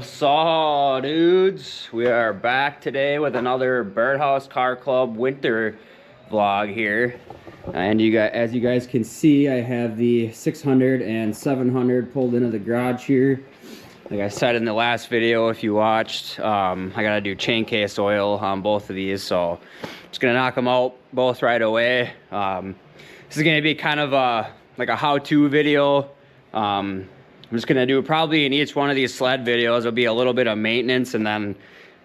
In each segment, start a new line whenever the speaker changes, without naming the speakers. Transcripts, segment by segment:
So dudes, we are back today with another Birdhouse Car Club winter vlog here. And as you guys can see, I have the 600 and 700 pulled into the garage here. Like I said in the last video, if you watched, I gotta do chain case oil on both of these, so just gonna knock them out both right away. This is gonna be kind of like a how-to video. I'm just gonna do probably in each one of these sled videos, there'll be a little bit of maintenance and then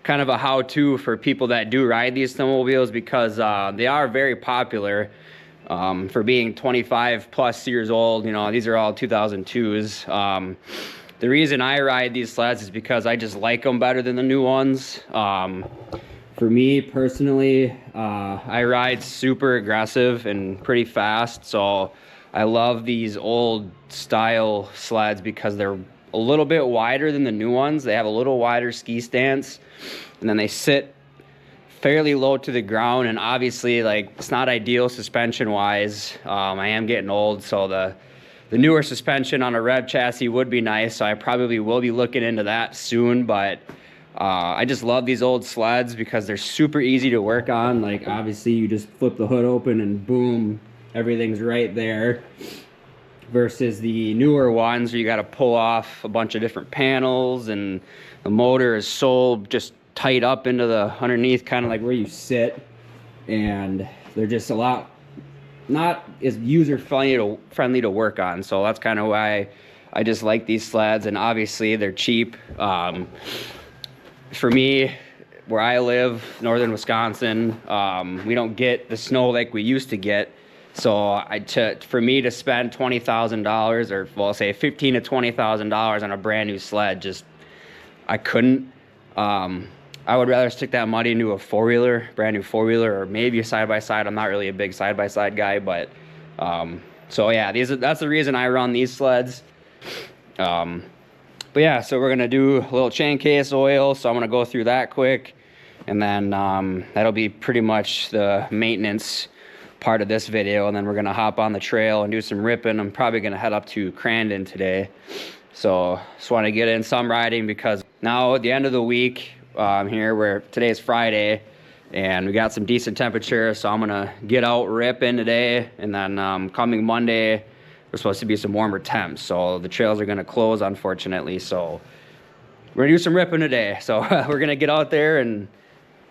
kind of a how-to for people that do ride these snowmobiles, because they are very popular for being 25 plus years old. You know, these are all 2002s. The reason I ride these sleds is because I just like them better than the new ones. For me personally, I ride super aggressive and pretty fast, so I love these old style sleds because they're a little bit wider than the new ones. They have a little wider ski stance, and then they sit fairly low to the ground, and obviously, like, it's not ideal suspension wise. I am getting old, so the newer suspension on a rev chassis would be nice, so I probably will be looking into that soon. But I just love these old sleds because they're super easy to work on. Like, obviously you just flip the hood open and boom, everything's right there, versus the newer ones where you got to pull off a bunch of different panels, and the motor is so just tight up into the underneath, kind of like where you sit, and they're just a lot not as user friendly to work on. So that's kind of why I just like these sleds, and obviously they're cheap. For me, where I live, northern Wisconsin, we don't get the snow like we used to get. So for me to spend $20,000, or well, say $15,000 to $20,000 on a brand new sled, just I couldn't. I would rather stick that money into a four-wheeler, brand new four-wheeler, or maybe a side-by-side. I'm not really a big side-by-side guy, but so yeah, that's the reason I run these sleds. But yeah, so we're gonna do a little chain case oil, so I'm gonna go through that quick, and then that'll be pretty much the maintenance part of this video, and then we're gonna hop on the trail and do some ripping. I'm probably gonna head up to Crandon today, so just want to get in some riding, because now at the end of the week, here where today's Friday and we got some decent temperature, so I'm gonna get out ripping today, and then coming Monday there's supposed to be some warmer temps, so the trails are gonna close, unfortunately. So we're gonna do some ripping today, so we're gonna get out there and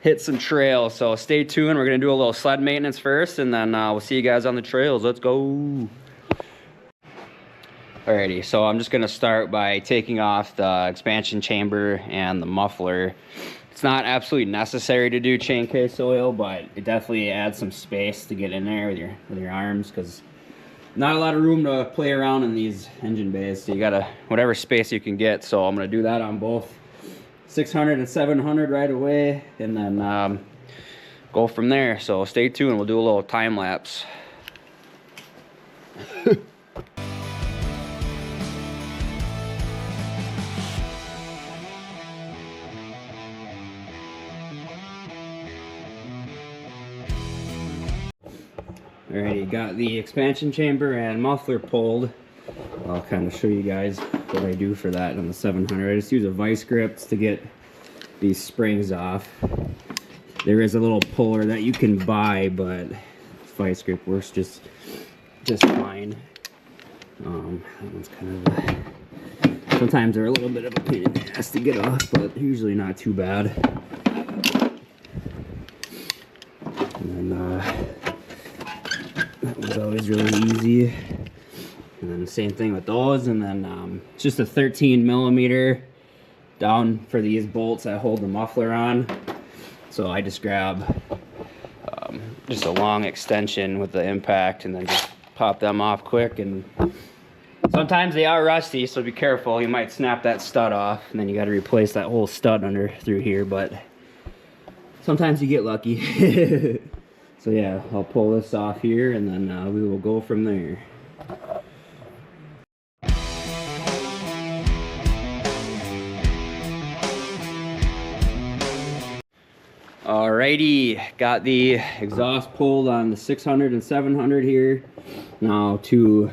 hit some trails, so stay tuned. We're gonna do a little sled maintenance first, and then we'll see you guys on the trails. Let's go. Alrighty, so I'm just gonna start by taking off the expansion chamber and the muffler. It's not absolutely necessary to do chain case oil, but it definitely adds some space to get in there with your arms, because not a lot of room to play around in these engine bays, so you gotta whatever space you can get. So I'm gonna do that on both 600 and 700 right away, and then go from there. So stay tuned, we'll do a little time lapse. Alrighty, got the expansion chamber and muffler pulled. I'll kind of show you guys what I do for that on the 700. I just use a vice grip to get these springs off. There is a little puller that you can buy, but vice grip works just fine. That one's kind of sometimes they're a little bit of a pain in the ass to get off, but usually not too bad. And then that one's always really easy. And then the same thing with those. And then it's just a 13 millimeter down for these bolts that hold the muffler on. So I just grab just a long extension with the impact, and then just pop them off quick. And sometimes they are rusty, so be careful. You might snap that stud off, and then you got to replace that whole stud through here. But sometimes you get lucky. So yeah, I'll pull this off here, and then we will go from there. Alrighty, got the exhaust pulled on the 600 and 700 here. Now to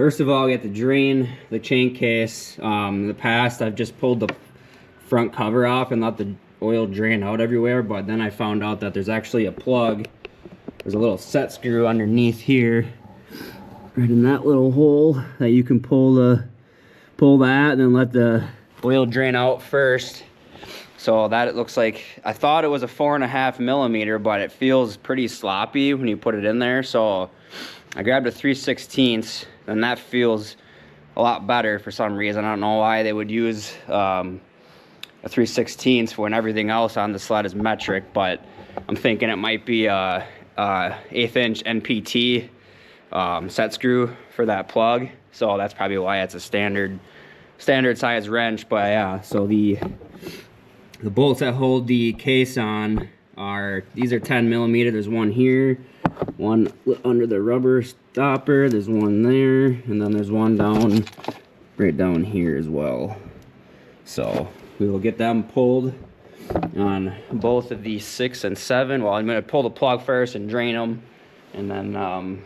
First of all, we have to drain the chain case. In the past, I've just pulled the front cover off and let the oil drain out everywhere, but then I found out that there's actually a plug. There's a little set screw underneath here, right in that little hole, that you can pull that and then let the oil drain out first. So that it looks like, I thought it was a 4.5 millimeter, but it feels pretty sloppy when you put it in there. So I grabbed a 3/16, and that feels a lot better for some reason. I don't know why they would use a 3/16 when everything else on the sled is metric, but I'm thinking it might be a 1/8 inch NPT set screw for that plug. So that's probably why it's a standard size wrench. But yeah, so the bolts that hold the case on these are 10 millimeter. There's one here, one under the rubber stopper, there's one there, and then there's one right down here as well. So we will get them pulled on both of these 6 and 7. Well, I'm going to pull the plug first and drain them, and then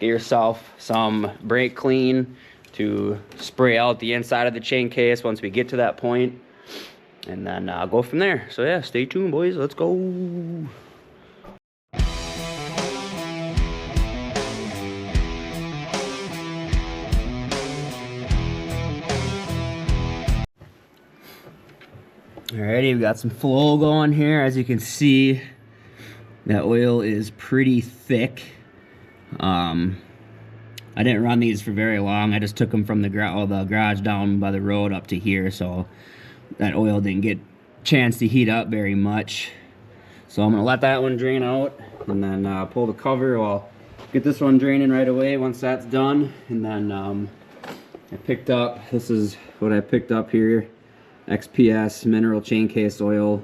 get yourself some brake clean to spray out the inside of the chain case once we get to that point, and then go from there. So yeah, stay tuned, boys. Let's go. Alrighty, we got some flow going here. As you can see, that oil is pretty thick. I didn't run these for very long. I just took them from the garage down by the road up to here, so that oil didn't get a chance to heat up very much. So I'm gonna let that one drain out, and then pull the cover. Well, get this one draining right away once that's done. And then I picked up, this is what I picked up here, XPS mineral chain case oil.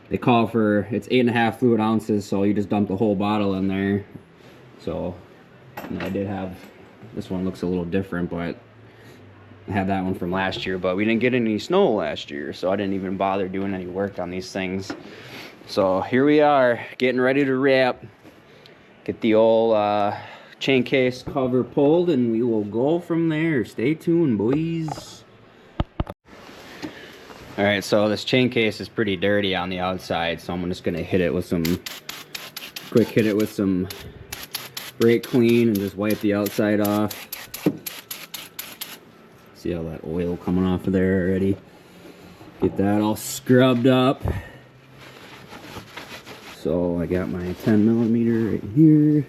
They call for, it's 8.5 fluid ounces, so you just dump the whole bottle in there. So, and I did have, this one looks a little different, but I had that one from last year, but we didn't get any snow last year, so I didn't even bother doing any work on these things. So here we are, getting ready to wrap, get the old chain case cover pulled, and we will go from there. Stay tuned, boys. All right, so this chain case is pretty dirty on the outside, so I'm just gonna hit it with some brake clean and just wipe the outside off. See all that oil coming off of there already. Get that all scrubbed up. So I got my 10 millimeter right here.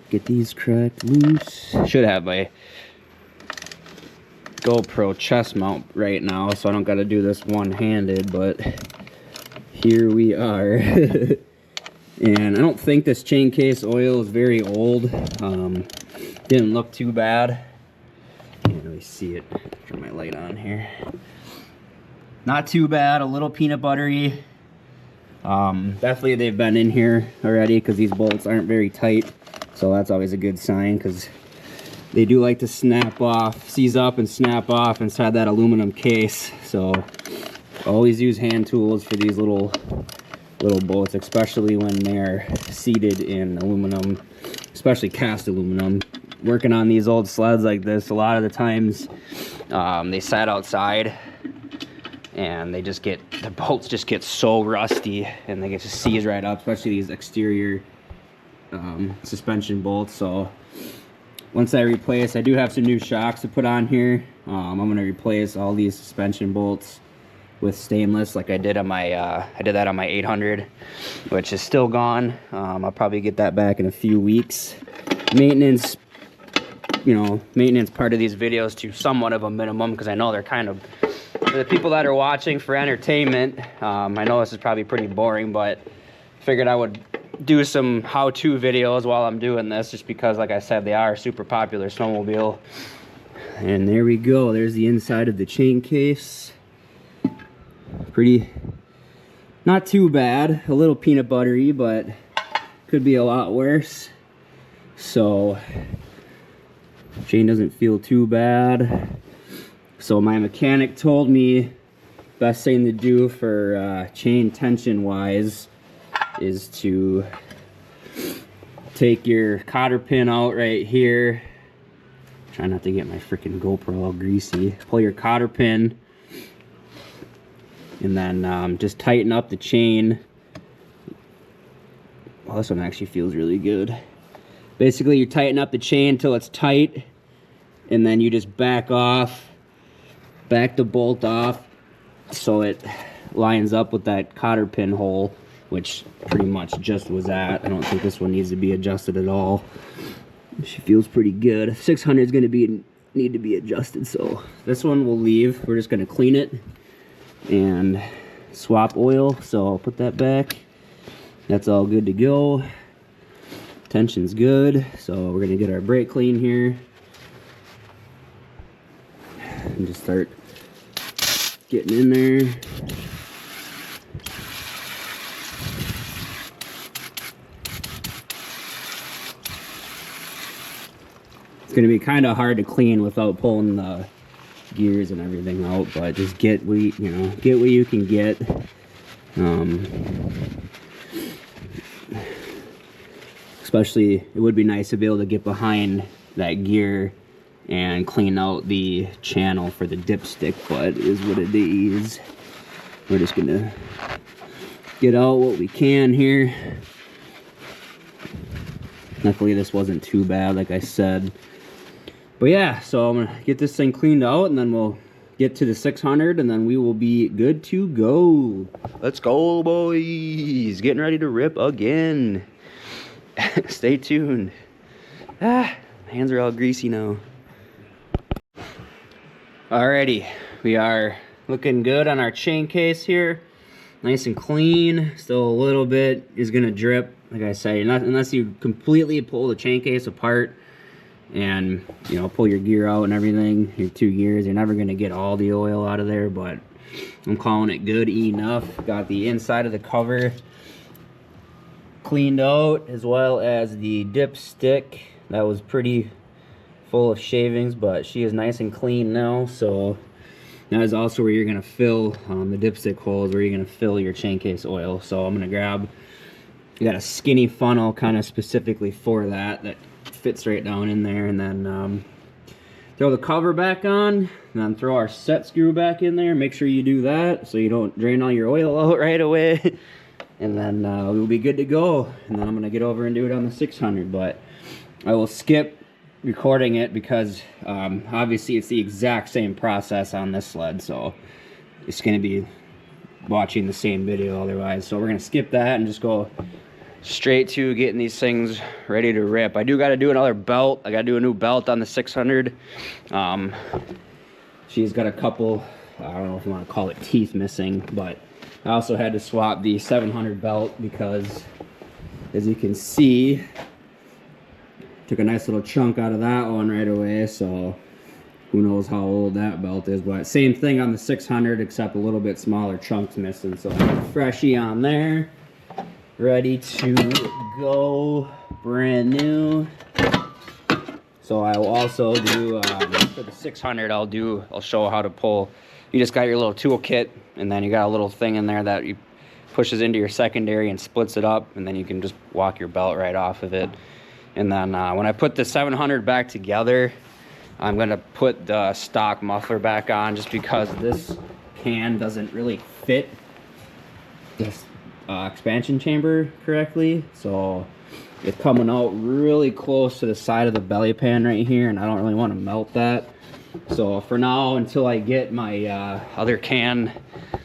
Get these cracked loose. Should have my GoPro chest mount right now, so I don't got to do this one-handed, but here we are. And I don't think this chain case oil is very old. Didn't look too bad. Can't really see it. Turn my light on here. Not too bad. A little peanut buttery. Definitely they've been in here already because these bolts aren't very tight. So that's always a good sign, because they do like to snap off, seize up and snap off inside that aluminum case. So always use hand tools for these little bolts, especially when they're seated in aluminum, especially cast aluminum. Working on these old sleds like this, a lot of the times they sat outside and the bolts just get so rusty and they get to seize right up, especially these exterior suspension bolts. So once I replace, I do have some new shocks to put on here. I'm going to replace all these suspension bolts with stainless, like I did on my I did that on my 800, which is still gone. I'll probably get that back in a few weeks. Maintenance part of these videos to somewhat of a minimum, because I know they're kind of, for the people that are watching for entertainment. I know this is probably pretty boring, but figured I would do some how-to videos while I'm doing this, just because, like I said, they are a super popular snowmobile. And there we go. There's the inside of the chain case. Pretty, not too bad. A little peanut buttery, but could be a lot worse. So chain doesn't feel too bad. So my mechanic told me best thing to do for chain tension wise is to take your cotter pin out right here. Try not to get my freaking GoPro all greasy. Pull your cotter pin, and then just tighten up the chain. Well, this one actually feels really good. Basically, you tighten up the chain until it's tight, and then you just back the bolt off so it lines up with that cotter pin hole, which pretty much just was at. I don't think this one needs to be adjusted at all. She feels pretty good. 600 is going to need to be adjusted, so this one we'll leave. We're just going to clean it and swap oil, so I'll put that back. That's all good to go. Tension's good, so we're going to get our brake clean here and just start getting in there. It's going to be kind of hard to clean without pulling the gears and everything out, but just get what you can get. Especially, it would be nice to be able to get behind that gear and clean out the channel for the dipstick, but it is what it is. We're just gonna get out what we can here. Luckily, this wasn't too bad, like I said. But yeah, so I'm gonna get this thing cleaned out, and then we'll get to the 600, and then we will be good to go. Let's go, boys! Getting ready to rip again. Stay tuned. My hands are all greasy now. Alrighty, we are looking good on our chain case here. Nice and clean. Still a little bit is gonna drip. Like I say, unless you completely pull the chain case apart and pull your gear out and everything, your 2 gears, you're never gonna get all the oil out of there, but I'm calling it good enough. Got the inside of the cover cleaned out, as well as the dipstick. That was pretty full of shavings, but she is nice and clean now. So that is also where you're gonna fill the dipstick holes, where you're gonna fill your chain case oil. So I'm gonna grab, you got a skinny funnel kind of specifically for that fits right down in there, and then throw the cover back on, and then throw our set screw back in there. Make sure you do that so you don't drain all your oil out right away. And then we'll be good to go. And then I'm gonna get over and do it on the 600, but I will skip recording it because obviously it's the exact same process on this sled, so it's gonna be watching the same video otherwise. So we're gonna skip that and just go straight to getting these things ready to rip. I do gotta do another belt. I gotta do a new belt on the 600. She's got a couple, I don't know if you want to call it teeth missing, but I also had to swap the 700 belt because, as you can see, took a nice little chunk out of that one right away, so who knows how old that belt is. But same thing on the 600, except a little bit smaller chunks missing. So freshie on there, ready to go, brand new. So I will also do, for the 600, I'll show how to pull. You just got your little tool kit, and then you got a little thing in there that you pushes into your secondary and splits it up, and then you can just walk your belt right off of it. And then when I put the 700 back together, I'm gonna put the stock muffler back on, just because this can doesn't really fit this expansion chamber correctly. So it's coming out really close to the side of the belly pan right here, and I don't really want to melt that. So for now, until I get my other can,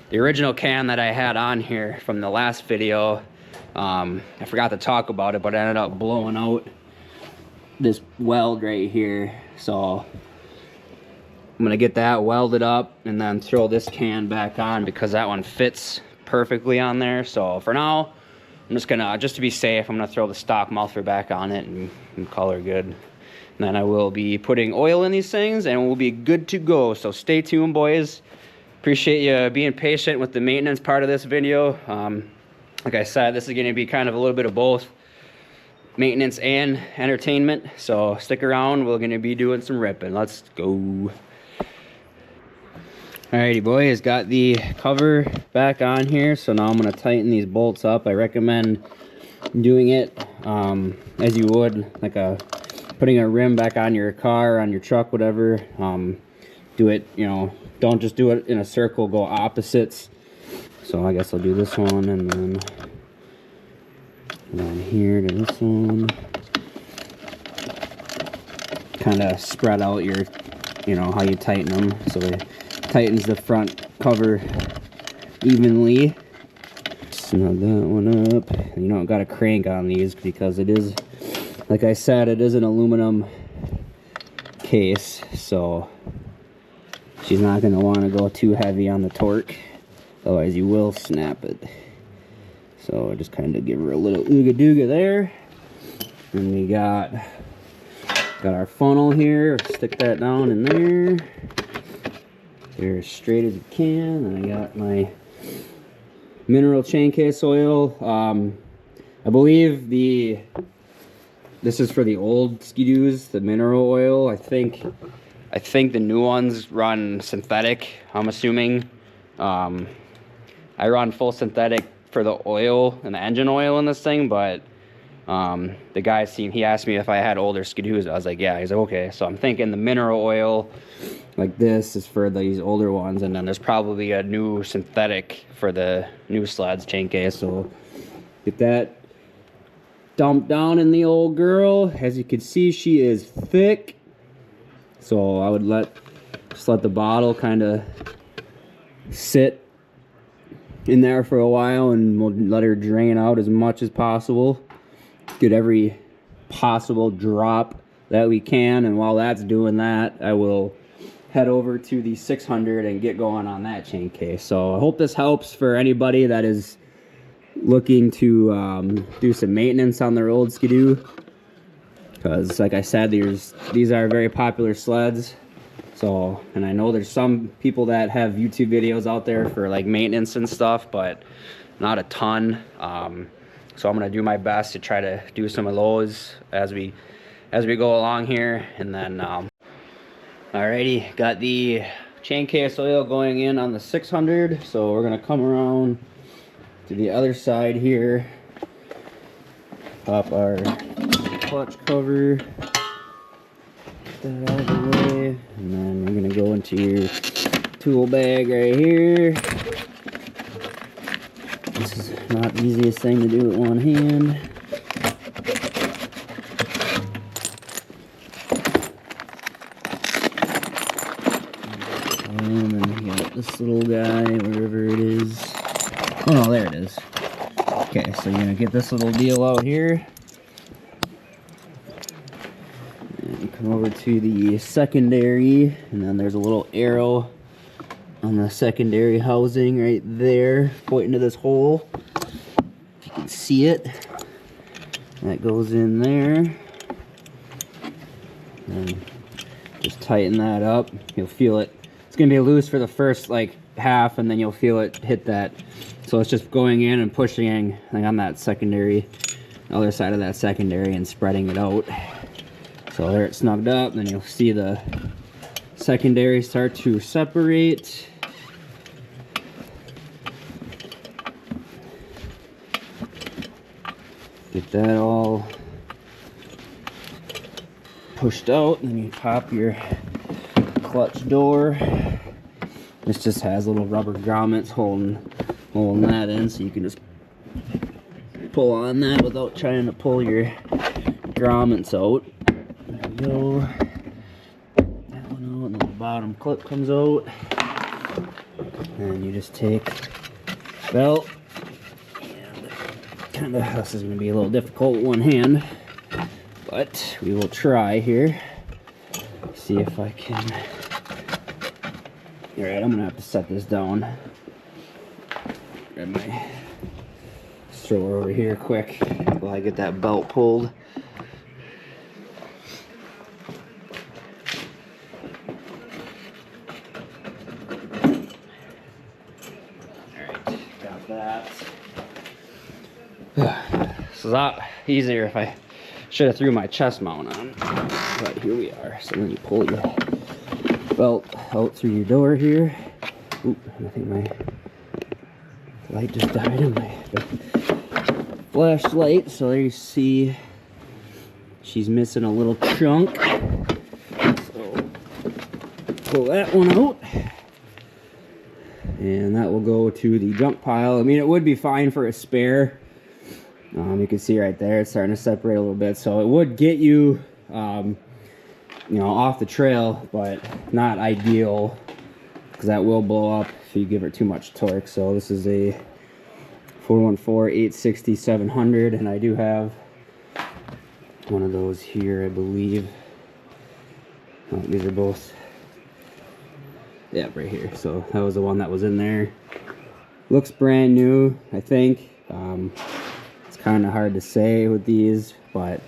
the original can that I had on here from the last video, I forgot to talk about it, but I ended up blowing out this weld right here. So I'm gonna get that welded up and then throw this can back on, because that one fits perfectly on there. So for now, I'm just gonna, just to be safe, I'm gonna throw the stock muffler back on it and call her good. And then I will be putting oil in these things, and we'll be good to go. So stay tuned, boys. Appreciate you being patient with the maintenance part of this video. Like I said, this is gonna be kind of a little bit of both maintenance and entertainment. So stick around, we're gonna be doing some ripping. Let's go. Alrighty, boys, got the cover back on here. So now I'm gonna tighten these bolts up. I recommend doing it as you would like putting a rim back on your car, on your truck, whatever. Do it, you know, don't just do it in a circle, go opposites. So I guess I'll do this one, and then here to this one. Kind of spread out your, you know, how you tighten them, so it tightens the front cover evenly. Snug that one up. You don't got to crank on these because it is, like I said, it is an aluminum case, so she's not going to want to go too heavy on the torque, otherwise you will snap it. So just kind of give her a little ooga dooga there. And we got our funnel here. Stick that down in there. They're as straight as you can. And I got my mineral Chaincase oil. I believe this is for the old Skidoos, the mineral oil. I think the new ones run synthetic, I'm assuming. I run full synthetic for the oil and the engine oil in this thing, but the guy he asked me if I had older Skidoos. I was like, yeah. He's like, okay. So I'm thinking the mineral oil like this is for these older ones, and then there's probably a new synthetic for the new sleds Chaincase. So get that dumped down in the old girl. As you can see, she is thick, so I would just let the bottle kind of sit in there for a while, and we'll let her drain out as much as possible. Get every possible drop that we can, and while that's doing that, I will head over to the 600 and get going on that Chaincase. So I hope this helps for anybody that is looking to do some maintenance on their old Skidoo, because like I said, these are very popular sleds. So, and I know there's some people that have YouTube videos out there for like maintenance and stuff, but not a ton. So I'm gonna do my best to try to do some of those as we go along here. And then alrighty, got the Chaincase oil going in on the 600. So we're gonna come around to the other side here, pop our clutch cover, get that out of the way, and then we're gonna go into your tool bag right here. This is not the easiest thing to do with one hand. And then we got this little guy, wherever it is. Oh no, there it is. Okay, so you're gonna get this little deal out here. And come over to the secondary, and then there's a little arrow on the secondary housing right there, pointing to this hole. If you can see it, that goes in there. And just tighten that up. You'll feel it. It's gonna be loose for the first like half, and then you'll feel it hit that. So it's just going in and pushing like on that secondary, other side of that secondary, and spreading it out. So there it's snugged up. Then you'll see the secondary start to separate. Get that all pushed out, and then you pop your clutch door. This just has little rubber grommets holding that in, so you can just pull on that without trying to pull your grommets out. There we go. That one out, and then the bottom clip comes out. And you just take the belt, and kind of, this is going to be a little difficult with one hand, but we will try here. See if I can. Alright, I'm going to have to set this down. Grab my stroller over here quick while I get that belt pulled. Alright, got that. This is a lot easier if I should have threw my chest mount on, but here we are. So then you pull your belt out through your door here. Oop, I think my light just died on my flashlight. So there you see she's missing a little chunk. So pull that one out. And that will go to the junk pile. I mean, it would be fine for a spare. You can see right there, it's starting to separate a little bit. So it would get you, you know, off the trail, but not ideal, because that will blow up if you give it too much torque. So this is a 414-860-700, and I do have one of those here, I believe. Oh, these are both, yeah, right here. So that was the one that was in there. Looks brand new, I think. It's kind of hard to say with these, but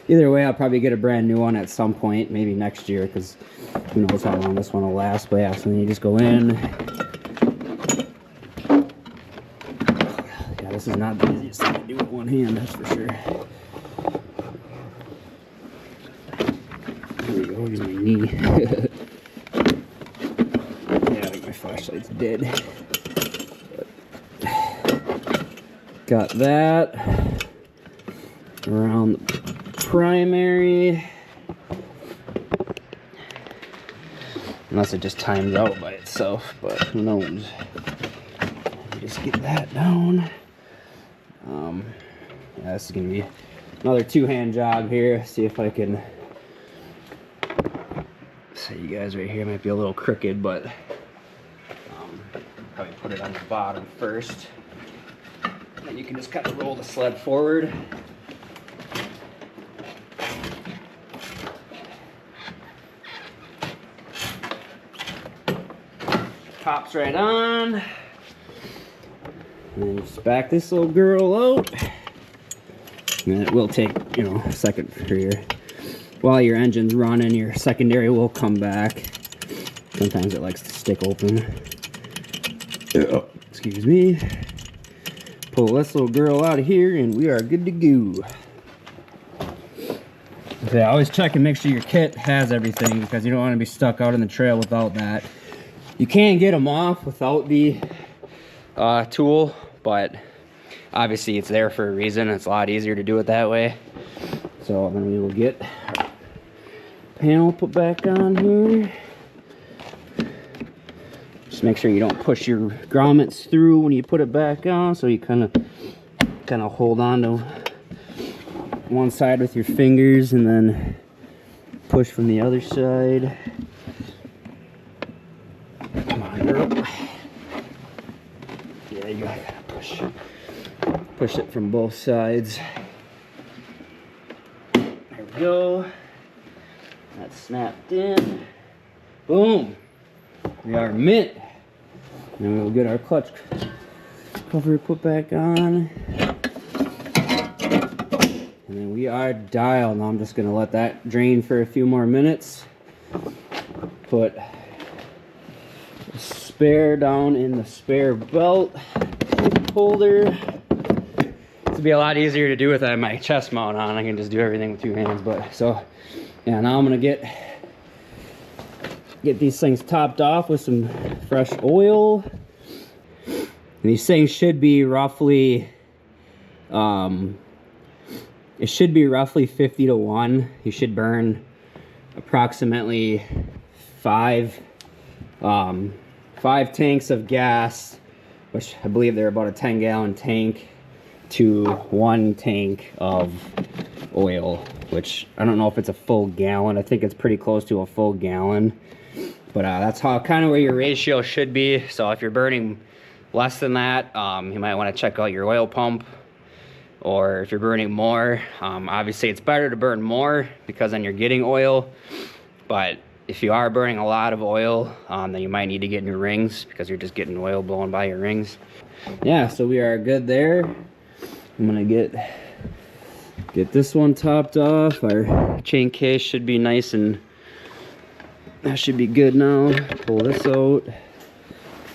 either way, I'll probably get a brand new one at some point, maybe next year, because who knows how long this one will last. But yeah, so then you just go in. Yeah, this is not the easiest thing to do with one hand, that's for sure. There we go, use my knee. Yeah, I think my flashlight's dead. Got that around the primary, unless it just times out by itself, but who knows. Just get that down. Yeah, this is gonna be another two-hand job here. See if I can see you guys right here. Might be a little crooked, but probably put it on the bottom first. And you can just kind of roll the sled forward. Pops right on. And then just back this little girl out. And it will take, you know, a second for your, while your engine's running, your secondary will come back. Sometimes it likes to stick open. Oh, excuse me. Pull this little girl out of here and we are good to go. So yeah, always check and make sure your kit has everything, because you don't want to be stuck out in the trail without that. You can get them off without the tool, but obviously it's there for a reason. It's a lot easier to do it that way. So then we will get our panel put back on here. Just make sure you don't push your grommets through when you put it back on, so you kind of hold on to one side with your fingers and then push from the other side. Come on, girl. Yeah, you gotta push it from both sides. There we go. That's snapped in. Boom. We are mint. And we'll get our clutch cover put back on. And then we are dialed. Now I'm just gonna let that drain for a few more minutes. Put the spare down in the spare belt holder. This would be a lot easier to do with my chest mount on. I can just do everything with two hands. But so yeah, now I'm gonna get these things topped off with some fresh oil. And these things should be roughly it should be roughly 50 to 1. You should burn approximately five tanks of gas, which I believe they're about a 10-gallon tank, to 1 tank of oil, which I don't know if it's a full gallon. I think it's pretty close to a full gallon. But that's how kind of where your ratio should be. So if you're burning less than that, you might want to check out your oil pump. Or if you're burning more, obviously it's better to burn more, because then you're getting oil. But if you are burning a lot of oil, then you might need to get new rings, because you're just getting oil blowing by your rings. Yeah, so we are good there. I'm gonna get this one topped off. Our chain case should be nice, and that should be good now. Pull this out.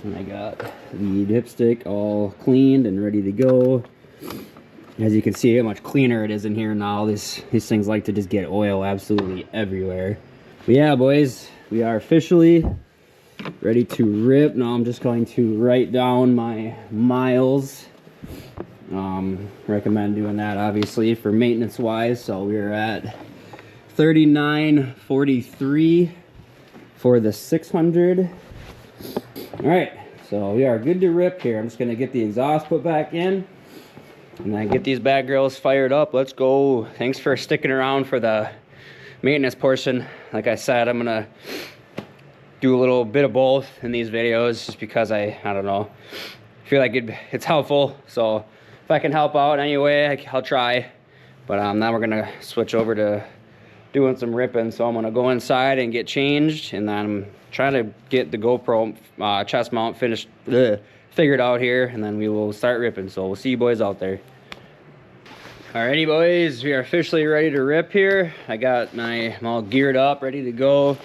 And I got the dipstick all cleaned and ready to go. As you can see how much cleaner it is in here now. These things like to just get oil absolutely everywhere. But yeah, boys, we are officially ready to rip. Now I'm just going to write down my miles Recommend doing that obviously for maintenance wise. So we're at 39.43 for the 600. All right, so we are good to rip here. I'm just gonna get the exhaust put back in and then get these bad girls fired up. Let's go. Thanks for sticking around for the maintenance portion. Like I said, I'm gonna do a little bit of both in these videos just because I don't know, feel like it's helpful. So if I can help out in any way, I'll try. But now we're gonna switch over to doing some ripping. So I'm gonna go inside and get changed, and then I'm trying to get the GoPro chest mount figured out here, and then we will start ripping. So we'll see you boys out there. Alrighty boys, we are officially ready to rip here. I'm all geared up, ready to go.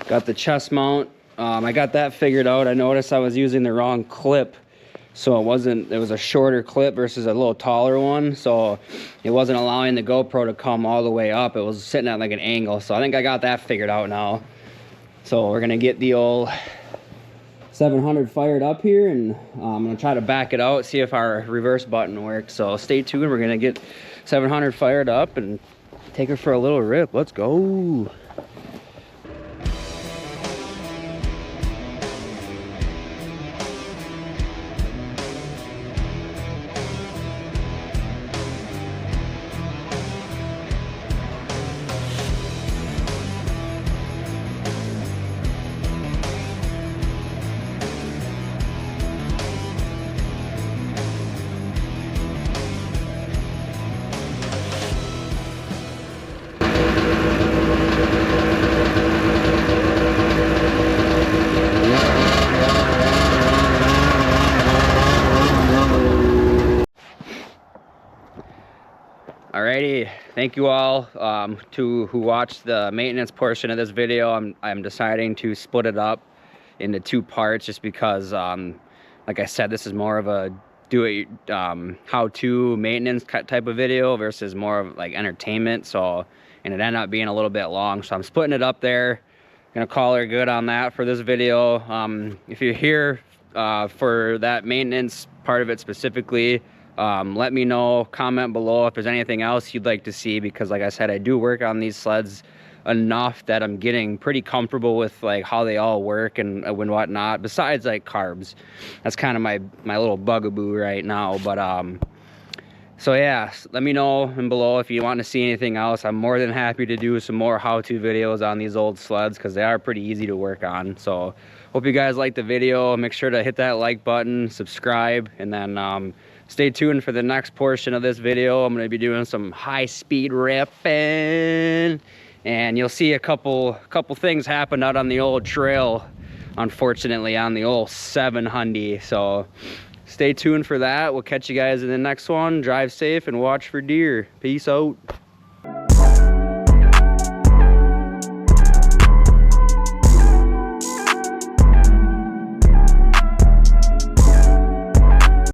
Got the chest mount. I got that figured out. I noticed I was using the wrong clip. So it was a shorter clip versus a little taller one. So it wasn't allowing the GoPro to come all the way up. It was sitting at like an angle. So I think I got that figured out now. So we're gonna get the old 700 fired up here, and I'm gonna try to back it out, see if our reverse button works. So stay tuned. We're gonna get 700 fired up and take her for a little rip. Let's go. Alrighty, thank you all who watched the maintenance portion of this video. I'm deciding to split it up into 2 parts just because, like I said, this is more of a how-to maintenance type of video versus more of like entertainment. So, and it ended up being a little bit long, so I'm splitting it up there. Gonna call her good on that for this video. If you're here for that maintenance part of it specifically, let me know, comment below if there's anything else you'd like to see, because like I said, I do work on these sleds enough that I'm getting pretty comfortable with like how they all work and whatnot, besides like carbs. That's kind of my little bugaboo right now. But so yeah, let me know below if you want to see anything else. I'm more than happy to do some more how-to videos on these old sleds because they are pretty easy to work on. So hope you guys liked the video. Make sure to hit that like button, subscribe, and then stay tuned for the next portion of this video. I'm going to be doing some high-speed ripping, and you'll see a couple things happen out on the old trail, unfortunately, on the old 700. So stay tuned for that. We'll catch you guys in the next one. Drive safe and watch for deer. Peace out.